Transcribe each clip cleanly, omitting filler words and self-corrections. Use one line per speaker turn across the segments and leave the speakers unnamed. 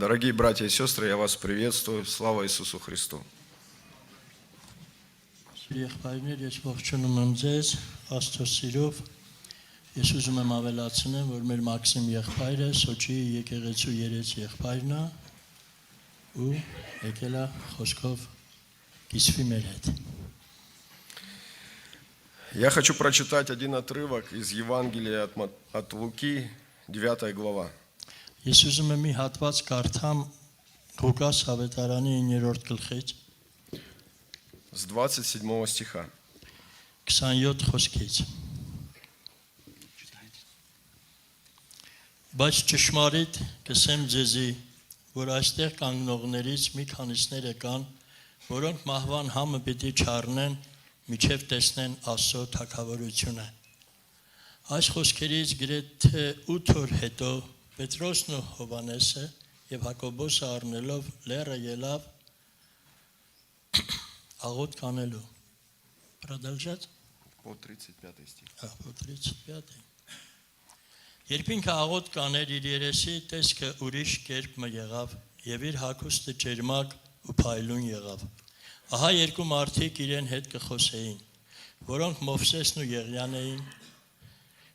Дорогие братья и сестры, я вас приветствую. Слава Иисусу Христу.
Եղբայրներ, ես ողջունում եմ ձեզ Աստծո սիրով։ Ես ուզում եմ ավելացնեմ, որ մեր Մաքսիմ եղբայրը Սոչիի եկեղեցու երեց եղբայրն է ու եկել է խոսքով կիսվի մեր հետ։
Я хочу прочитать один отрывок из Евангелия от Луки, 9 глава.
Ես ուզում եմ մի հատված կարդամ Ղուկաս ավետարանի 9-րդ գլխից
С 27 стиха.
27 խոսքից։ Բայց ճշմարիտ կսեմ ձեզի, որ այստեղ կանգնողներից մի քանիսները կան, որոնք մահվան համը պիտի չառնեն, միջև տեսնեն Աստծո թագավորությունը։ Այս խոսքերից գրեթե 8 օր հետո Պետրոսն ու Հովհաննեսը եւ Հակոբոսը առնելով լեռը ելավ աղոտ կանելու։ Продолжать?
По 35 стих.
По 35. Երբ ինքը աղոտ կաներ իր երեսի տեսքը ուրիշ կերպ մը եղավ եւ իր հագուստը ջերմակ ու փայլուն եղավ։ Ահա երկու մարդիկ իրեն հետ կխոսեին, որոնք Մովսեսն ու Եղիան էին,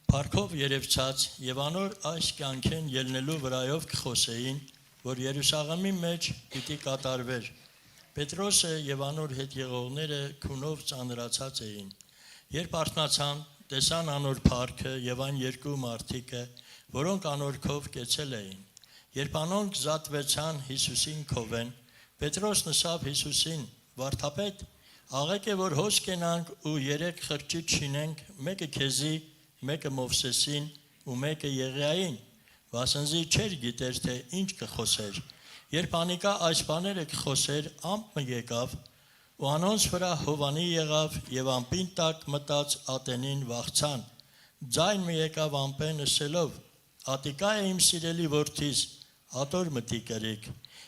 Փարքով երևցած եւ անոր այս կյանքեն ելնելու վրայով կխոսեին, որ Երուսաղեմի մեջ պիտի կատարվեր։ Պետրոսը եւ անոր հետ եղողները քունով ծանրացած էին։ Երբ արթնացան, տեսան անոր փառքը եւ այն երկու մարդիկը, որոնք անորքով կեցել էին։ Երբ անոնք զատվեցան Հիսուսին քովեն, Պետրոսն ասավ Հիսուսին. «Վարդապետ, աղեք է որ հոս կենանք ու 3 խրճիթ շինենք, մեկը քեզի, մեկը Մովսեսին ու մեկը Եղիային, վասնզի չեր գիտեր թե ինչ կխոսեր։ Երբ անիկա այս բաները կխոսեր, ամպը եկավ ու անոնց վրա Հովանի եղավ եւ ամպին տակ մտած ատենին վախցան։ Ձայն մի եկավ ամպեն ասելով. «Ատիկա է իմ սիրելի որդիս, ատոր մտի կրիկ»։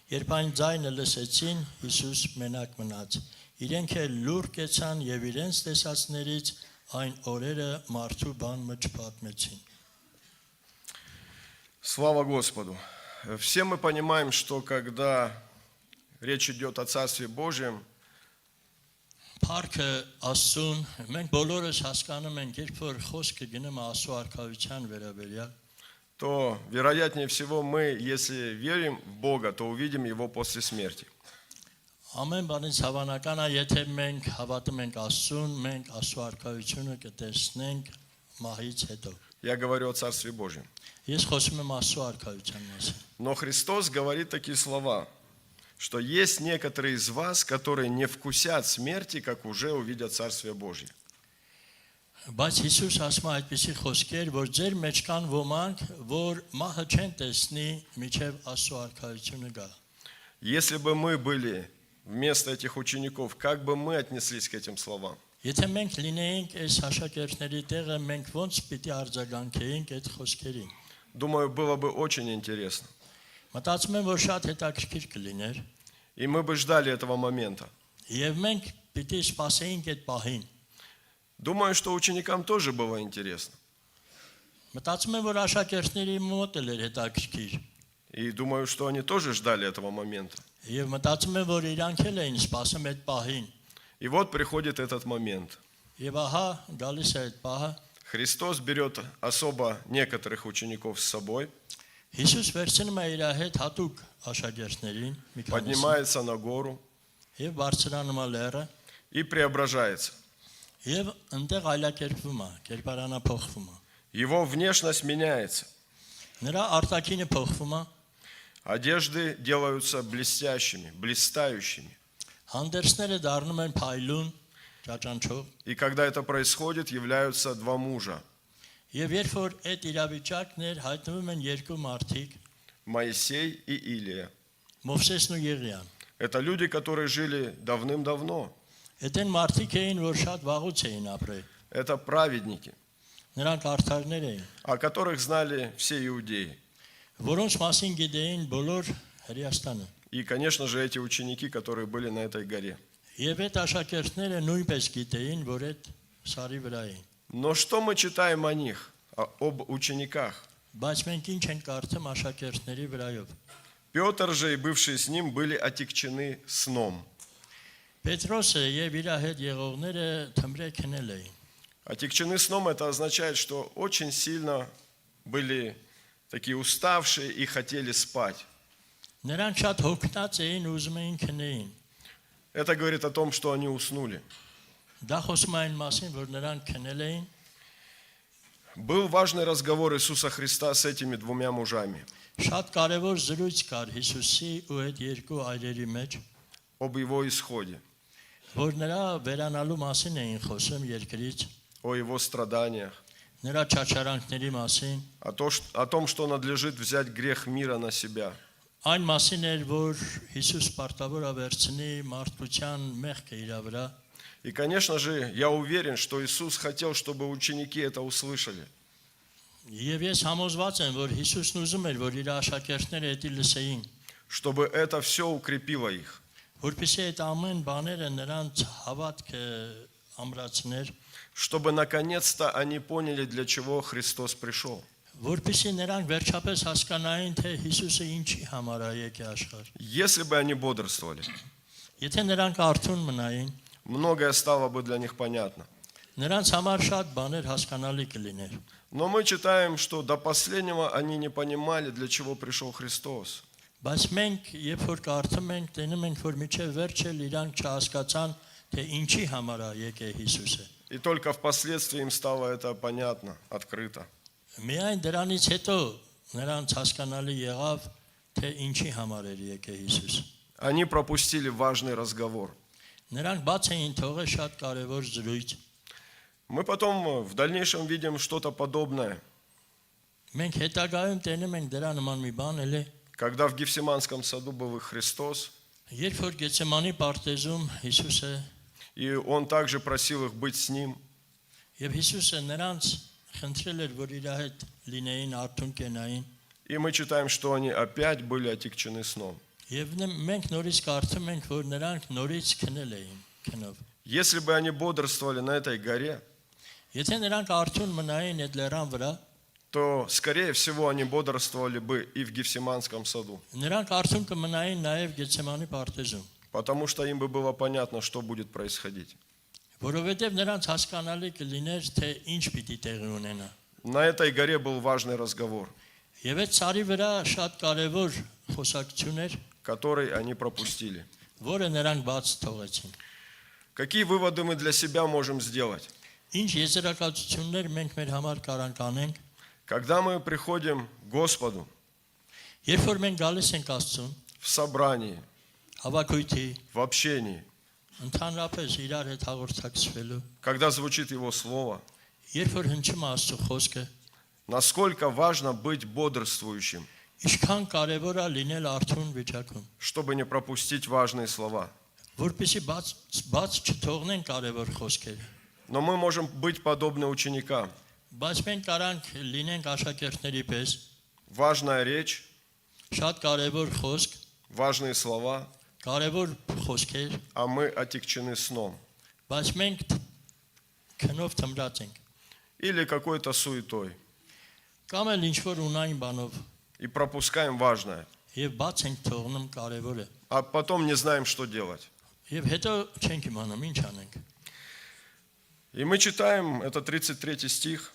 Երբ այն ձայնը լսեցին, Հիսուս մենակ մնաց։ Իրենք էլ լուր կեցան եւ իրենց տեսածներից այն օրերը մարդու բան մը չպատմեցին։
Слава Господу! Все мы понимаем, что когда речь идет о Царстве Божьем,
Փառքը Աստծուն, մենք բոլորս հասկանում ենք, երբ որ խոսքը գնում է Աստծո արքայության վերաբերյալ,
то, вероятнее всего, мы, если верим в Бога, то увидим Его после смерти.
Ամեն բանից հավանական է, եթե մենք հավատում ենք Աստծուն, մենք Աստծո արքայությունը կտեսնենք մահից հետո։
Я говорю о Царстве Божьем.
Ես խոսում եմ Աստծո արքայության մասին։
Но Христос говорит такие слова, что есть некоторые из вас, которые не вкусят смерти, как уже увидят Царствие Божье.
Բայց Հիսուս ասում է այդպիսի խոսքեր, որ ձեր մեջ կան ոմանք, որ մահը չեն տեսնի, միջև Աստծո արքայությունը գա։
Если бы мы были вместо этих учеников, как бы мы отнеслись к этим словам?
Եթե մենք լինեինք այս աշակերտների տեղը, մենք ոնց պիտի արձագանքեինք այդ խոսքերին։
Думаю, было бы очень интересно.
Մտածում եմ, որ շատ հետաքրքիր կլիներ։
И мы бы ждали этого момента.
Եվ մենք պիտի սպասեինք այդ պահին։
Думаю, что ученикам тоже было интересно.
Մտածում եմ, որ աշակերտների մոտ էլ էր հետաքրքիր։
И думаю, что они тоже ждали этого момента.
Եվ մտածում եմ, որ իրանք էլ էին սպասում այդ պահին։
И вот приходит этот момент.
Եվ ահա գալիս է այդ պահը։
Христос берет особо некоторых учеников с собой,
Հիսուս վերցնում է իր հետ հատուկ աշակերտներին, մի քանիսին,
поднимается на гору
եւ բարձրանում է լեռը,
и преображается.
եւ այնտեղ այլակերպվում է, կերպարանափոխվում է։
Его внешность меняется.
Նրա արտաքինը փոխվում է,
Одежды делаются блестящими, блистающими.
հանդերձները դառնում են փայլուն, ճաճանչող,
И когда это происходит, являются два мужа.
եւ երբ որ այդ իրավիճակներ հայտնվում են երկու մարդիկ,
Моисей и Илия.
Մովսեսն ու Եղիան,
Это люди, которые жили давным-давно.
այդ են մարդիկ էին, որ շատ վաղուց էին ապրել։
Это праведники,
Նրանք արդարներ էին,
о которых знали все иудеи.
որոնց մասին գիտեին բոլոր Հրեաստանը։
И, конечно же, эти ученики, которые были на этой горе.
Եվ այդ աշակերտները նույնպես գիտեին, որ այդ սարի վրա էին։
Но что мы читаем о них, об учениках?
Բայց մենք ինչ ենք կարդում աշակերտների վրայով։
Петр же и бывшие с ним были отягчены сном.
Պետրոսը եւ իր հետ եղողները թմրե քնել էին։
Отягчены сном это означает, что очень сильно были такие уставшие и хотели спать.
Նրանք շատ հոգնած էին ու ուզում էին քնեին։
Это говорит о том, что они уснули.
Դա խոսում է այն մասին, որ նրանք քնել էին։
Был важный разговор Иисуса Христа с этими двумя мужами
Շատ կարևոր զրույց կար Հիսուսի ու այդ երկու այրերի մեջ,
об его исходе,
որ նրա վերանալու մասին էին խոսում երկրից,
о его страданиях,
նրա չարչարանքների մասին,
о том, что надлежит взять грех мира на себя.
այն մասին էր, որ Հիսուս պարտավոր է վերցնի մարդկության մեղքը իր վրա։
И, конечно же, я уверен, что Иисус хотел, чтобы ученики это услышали.
Եվ ես համոզված եմ, որ Հիսուսն ուզում էր, որ իր աշակերտները դա լսեին,
Чтобы это все укрепило их.
որպեսզի այդ ամեն բաները նրանց հավատքը ամրացներ,
Чтобы наконец-то они поняли, для чего Христос пришел.
որպեսզի նրանք վերջապես հասկանային, թե Հիսուսը ինչի համար է եկել աշխարհ։
Если бы они бодрствовали,
Եթե նրանք արթուն մնային,
многое стало бы для них понятно.
նրանց համար շատ բաներ հասկանալի կլիներ։
Но мы читаем, что до последнего они не понимали, для чего пришел Христос.
Բայց մենք, երբ որ կարդում ենք, տենում ենք, որ միջև վերջը իրանք չհասկացան, թե ինչի համար է եկել Հիսուսը։
И только впоследствии им стало это понятно, открыто.
Միայն դրանից հետո նրանց հասկանալի եղավ, թե ինչի համար էր եկել Հիսուս։
Они пропустили важный разговор.
Նրանք բաց էին թողել շատ կարևոր զրույց։
Мы потом в дальнейшем видим что-то подобное,
Մենք հետագայում տենում ենք դրա նման մի բան էլ է,
когда в Гефсиманском саду был и Христос,
երբ որ Գեցեմանի պարտեզում Հիսուսը
и Он также просил их быть с Ним.
եւ Հիսուսը նրանց խնդրել էր, որ իր հետ լինեին, արթուն կենային,
И мы читаем, что они опять были отягчены сном.
եւ մենք նորից կարդում ենք, որ նրանք норից քնել էին, քնով։
Если бы они бодрствовали на этой горе,
Եթե նրանք արթուն մնային այդ լեռան վրա,
то, скорее всего, они бодрствовали бы и в Гефсиманском саду,
նրանք արթուն կմնային նաեւ Գեցեմանի պարտեզում,
потому что им бы было понятно, что будет происходить.
որովհետեւ նրանց հասկանալի կլիներ, թե ինչ պիտի տեղի ունենա։
На этой горе был важный разговор,
Եվ այդ սարի վրա շատ կարևոր խոսակցություն էր,
который они пропустили.
որը նրանք բաց թողեցին։
Какие выводы мы для себя можем сделать?
Ինչ եզրակացություններ մենք մեր համար կարանք անենք,
Когда мы приходим к Господу
երբ որ մենք գալիս ենք Աստծուն,
в собрании,
հավաքույթի,
в общении,
ընդհանրապես իրար հետ հաղորդակցվելու,
когда звучит Его Слово,
երբ որ հնչում է Աստծո խոսքը,
насколько важно быть бодрствующим,
ինչքան կարևոր է լինել արթուն վիճակում,
чтобы не пропустить важные слова.
որպեսզի բաց չթողնեն կարևոր խոսքերը։
Но мы можем быть подобны ученикам.
Բայց մենք կարանք լինենք աշակերտների պես,
Важная речь,
շատ կարևոր խոսք,
важные слова,
կարևոր խոսքեր,
а мы отягчены сном
բայց մենք քնով թմրած ենք,
или какой-то суетой
կամ էլ ինչ որ ունային բանով,
и пропускаем важное,
եւ բաց ենք թողնում կարևորը,
а потом не знаем, что делать.
եւ հետո չենք իմանում ինչ անենք։
И мы читаем, это 33 стих,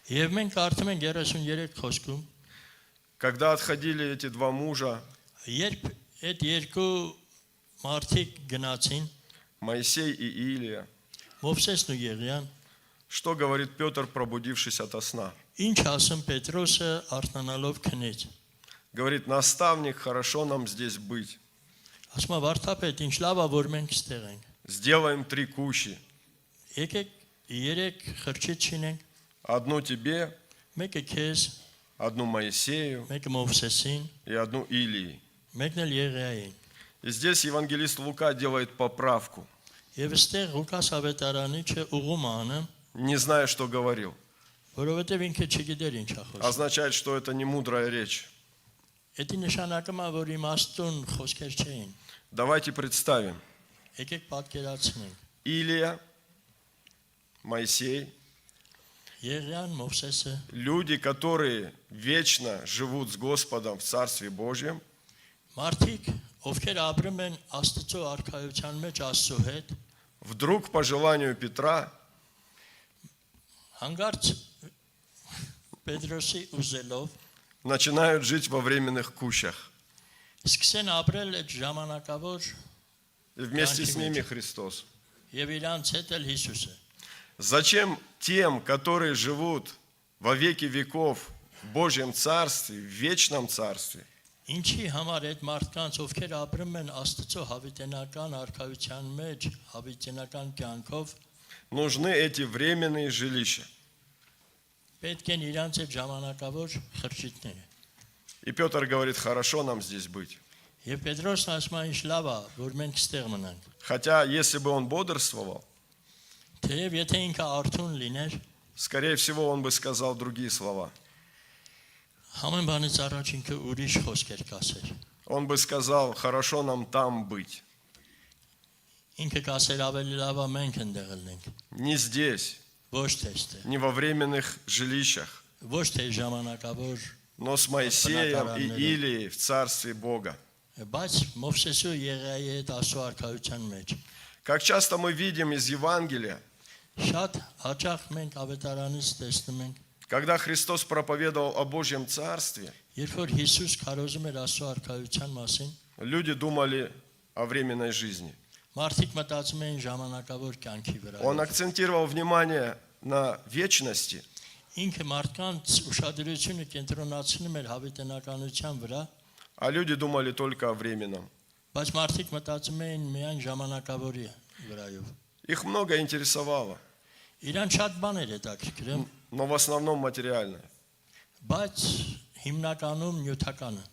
Եվ մենք կարդում ենք 33 խոսքում,
когда отходили эти два мужа,
երբ այդ երկու մարդիկ գնացին,
Моисей и Илия,
Մովսեսն ու Եղիան,
что говорит Петр, пробудившись ото сна?
ինչ ասում Պետրոսը արթնանալով քնեց։
Говорит, наставник, хорошо нам здесь быть.
Ասում է վարդապետ, ինչ լավ է որ մենք ստեղ ենք։
Сделаем 3 кущи.
Եկեք 3 խրճիթ չինենք,
Одну тебе,
մեկը քեզ,
одну Моисею
մեկը Մովսեսին,
и одну Илии.
մեկն էլ Եղիային։
И здесь евангелист Лука делает поправку,
Եվ այստեղ Ղուկաս ավետարանիչը ուղում է անում,
не зная, что говорил.
որովհետև ինքը չգիտեր ինչ է խոսում։
Означает, что это не мудрая речь.
Դա նշանակում է, որ իմաստուն խոսքեր չէին։
Давайте представим.
Եկեք պատկերացնենք։
Илия, Моисей,
Եղիան, Մովսեսը,
люди, которые вечно живут с Господом в Царстве Божьем,
Մարդիկ, ովքեր ապրում են Աստծո արքայության մեջ Աստծո հետ,
вдруг по желанию Петра
հանգարց Պետրոսի ուզելով
начинают жить во временных кущах.
սկսեն ապրել այդ ժամանակավոր
И вместе с ними Христос.
եւ իրանց հետ էլ Հիսուսը։
Зачем тем, которые живут во веки веков в Божьем Царстве, в вечном Царстве,
Ինչի համար այդ մարդկանց, ովքեր ապրում են Աստծո հավիտենական արքայության մեջ, հավիտենական կյանքով,
нужны эти временные жилища?
պետք են իրանց այդ ժամանակավոր խրճիթները։
И Петр говорит, хорошо нам здесь быть.
Եվ Պետրոսն ասում է, ինչ լավ է, որ մենք ստեղ մնանք։
Хотя, если бы он бодрствовал,
Թեև եթե ինքը արթուն լիներ,
скорее всего, он бы сказал другие слова.
Համեն բանից առաջ ինքը ուրիշ խոսքեր կասեր։
Он бы сказал, хорошо нам там быть.
Ինքը կասեր ավելի լավ է մենք ընդեղ լինենք։
Не здесь,
Ոչ թե ստեղ,
не во временных жилищах,
ոչ թե ժամանակավոր,
но с Моисеем и Илией в Царстве Бога.
բայց Մովսեսու Եղիայի հետ Աստծո արքայության մեջ։
Как часто мы видим из Евангелия,
Շատ հաճախ մենք ավետարանից տեսնում ենք,
когда Христос проповедовал о Божьем Царстве,
երբ որ Հիսուս քարոզում էր Աստծո արքայության մասին,
люди думали о временной жизни.
մարդիկ մտածում էին ժամանակավոր կյանքի վրա։
Он акцентировал внимание на вечности,
Ինքը մարդկանց ուշադրությունը կենտրոնացնում էր հավիտենականության վրա,
а люди думали только о временном.
բայց մարդիկ մտածում էին միայն ժամանակավորի վրայով։
Их много интересовало,
Իրան շատ բաներ հետաքրքրում,
но в основном материальное.
բայց հիմնականում նյութականը։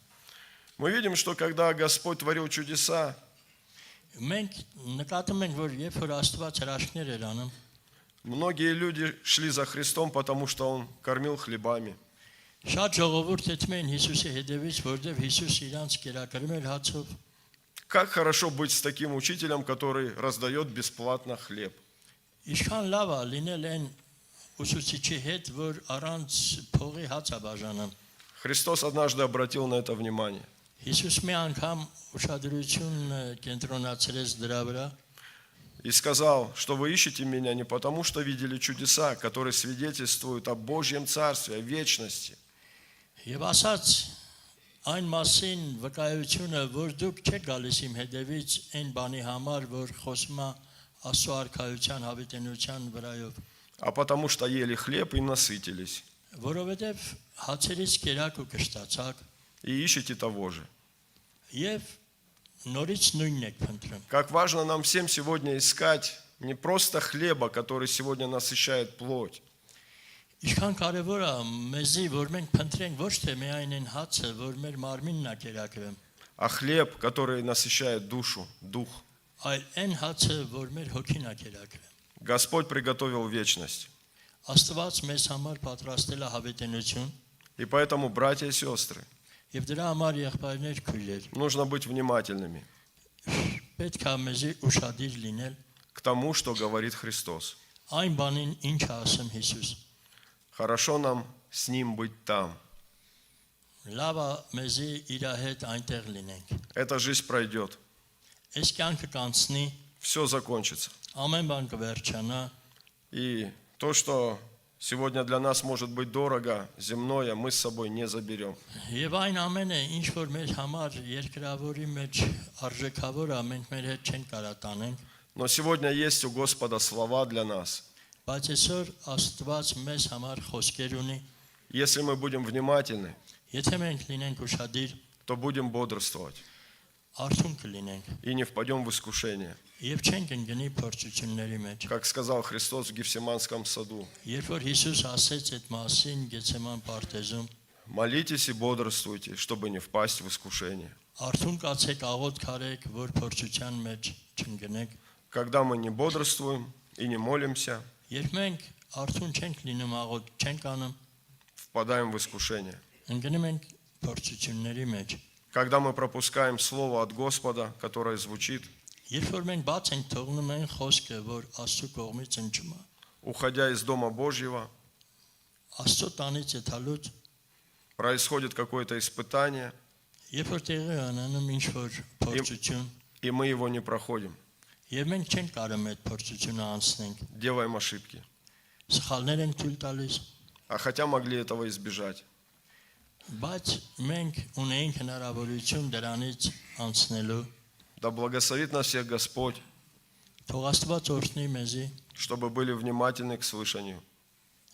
Мы видим, что когда Господь творил чудеса,
Մենք նկատում ենք, որ երբ որ Աստված հրաշքներ էր անում,
многие люди шли за Христом, потому что Он кормил хлебами.
շատ ժողովուրդ հետում էին Հիսուսի հետևից, որտեղ Հիսուս իրանց կերակրում էր հացով։
Как хорошо быть с таким учителем, который раздает бесплатно хлеб.
Ինչքան լավ է լինել այն ուսուցիչի հետ, որ առանց փողի հաց է բաժանում։
Христос однажды обратил на это внимание.
Հիսուս մի անգամ ուշադրություն կենտրոնացրեց դրա վրա
И сказал, что вы ищете меня не потому, что видели чудеса, которые свидетельствуют о Божьем Царстве, о вечности,
եւ ասաց այն մասին վկայությունը, որ դուք չեք գալիս իմ հետևից այն բանի համար, որ խոսում է Աստծո արքայության հավիտենության վրայով,
а потому что ели хлеб и насытились,
որովհետեւ հացերից կերակ ու կշտացակ
и ищете того же.
եւ նորից նույնն եք փնտրում։
Как важно нам всем сегодня искать не просто хлеба, который сегодня насыщает плоть,
Ինչքան կարևոր է մեզի, որ մենք փնտրենք ոչ թե միայն այն հացը, որ մեր մարմինն է կերակրում,
а хлеб, который насыщает душу, дух.
այլ այն հացը, որ մեր հոգին է կերակրում։
Господь приготовил вечность.
Աստված մեզ համար պատրաստել է հավիտենություն
И поэтому, братья и сестры,
եւ դրա համար եղբայրներ քույրեր
нужно быть внимательными
պետք է մեզի ուշադիր լինել
к тому, что говорит Христос.
այն բանին, ինչ է ասում Հիսուս։
Хорошо нам с Ним быть там.
Լավ է մեզի իր հետ այնտեղ լինենք։
Эта жизнь пройдет,
Այս կյանքը կանցնի,
все закончится.
ամեն բան կվերջանա,
И то, что сегодня для нас может быть дорого, земное, мы с собой не заберем.
եւ այն ամենը, ինչ որ մեր համար երկրավորի մեջ արժեքավոր է, մենք մեր հետ չենք կարա տանենք,
Но сегодня есть у Господа слова для нас.
բայց այսօր Աստված մեզ համար խոսքեր ունի։
Если мы будем внимательны,
Եթե մենք լինենք ուշադիր,
то будем бодрствовать
արթուն կլինենք
и не впадем в искушение.
եւ չենք ընկնի փորձությունների մեջ։
Как сказал Христос в Гефсиманском саду,
Երբ որ Հիսուս ասեց այդ մասին Գեցեման պարտեզում,
молитесь и бодрствуйте, чтобы не впасть в искушение.
արթուն կացեք, աղոտ քարեք, որ փորձության մեջ չընկնեք։
Когда мы не бодрствуем и не молимся,
Երբ մենք արթուն չենք լինում, աղոտ չենք անում,
впадаем в искушение.
ընկնում ենք փորձությունների մեջ։
Когда мы пропускаем слово от Господа, которое звучит,
Երբ որ մենք բաց ենք թողնում այն խոսքը, որ Աստծո կողմից ընչում է,
уходя из Дома Божьего,
Աստծո տանից եթալուց,
происходит какое-то испытание,
Երբ որ տեղի ունենում ինչ որ փորձություն,
и мы его не проходим,
եւ մենք չենք կարող այդ փորձությունը անցնենք,
делаем ошибки.
սխալներ ենք թույլ տալիս,
А хотя могли этого избежать.
բայց մենք ունենք հնարավորություն դրանից անցնելու,
Да благословит нас всех Господь,
թող Աստված օրհնի մեզի,
чтобы были внимательны к слышанию,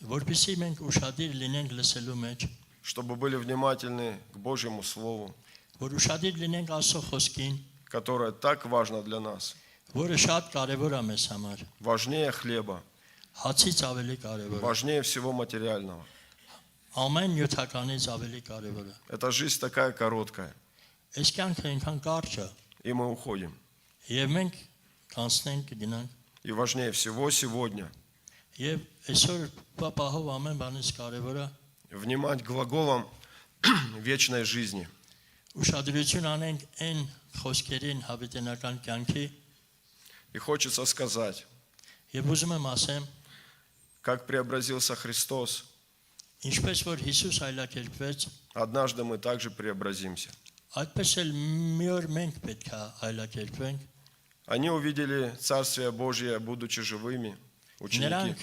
որպեսզի մենք ուշադիր լինենք լսելու մեջ,
чтобы были внимательны к Божьему Слову,
որ ուշադիր լինենք Աստծո խոսքին,
которое так важно для нас,
որը շատ կարևոր է մեզ համար,
важнее хлеба,
հացից ավելի կարևոր է,
важнее всего материального.
ամեն նյութականից ավելի կարևոր է։
Эта жизнь такая короткая,
Այս կյանքը այնքան կարճ է,
и мы уходим.
եւ մենք կանցնենք գնանք,
И важнее всего сегодня
եւ այսօր պապահով ամեն բանից կարևորը
внимать глаголам вечной жизни.
ուշադրություն անենք այն խոսքերին հավիտենական կյանքի
И хочется сказать,
եւ ուզում եմ ասեմ,
как преобразился Христос,
ինչպես որ Հիսուս այլակերպվեց,
однажды мы также преобразимся.
այդպես էլ մի օր մենք պետք է այլակերպվենք։
Они увидели Царствие Божие, будучи живыми, ученики.
Նրանք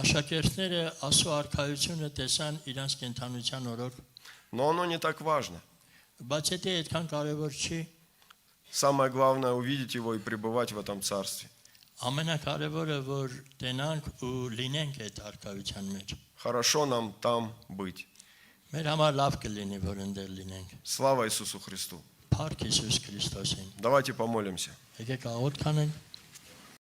աշակերտները Աստծո արքայությունը տեսան իրանց կենթանության օրոք,
Но оно не так важно.
բայց դա այդքան կարևոր չի։
Самое главное увидеть его и пребывать в этом Царстве.
Ամենակարևորը որ տենանք ու լինենք այդ արքայության մեջ։
Хорошо нам там быть.
Մեր համար լավ կլինի որ ընդեր լինենք։
Слава Иисусу Христу.
Փառք Հիսուս Քրիստոսին։
Давайте помолимся.
Եկեք աղոթ կանենք։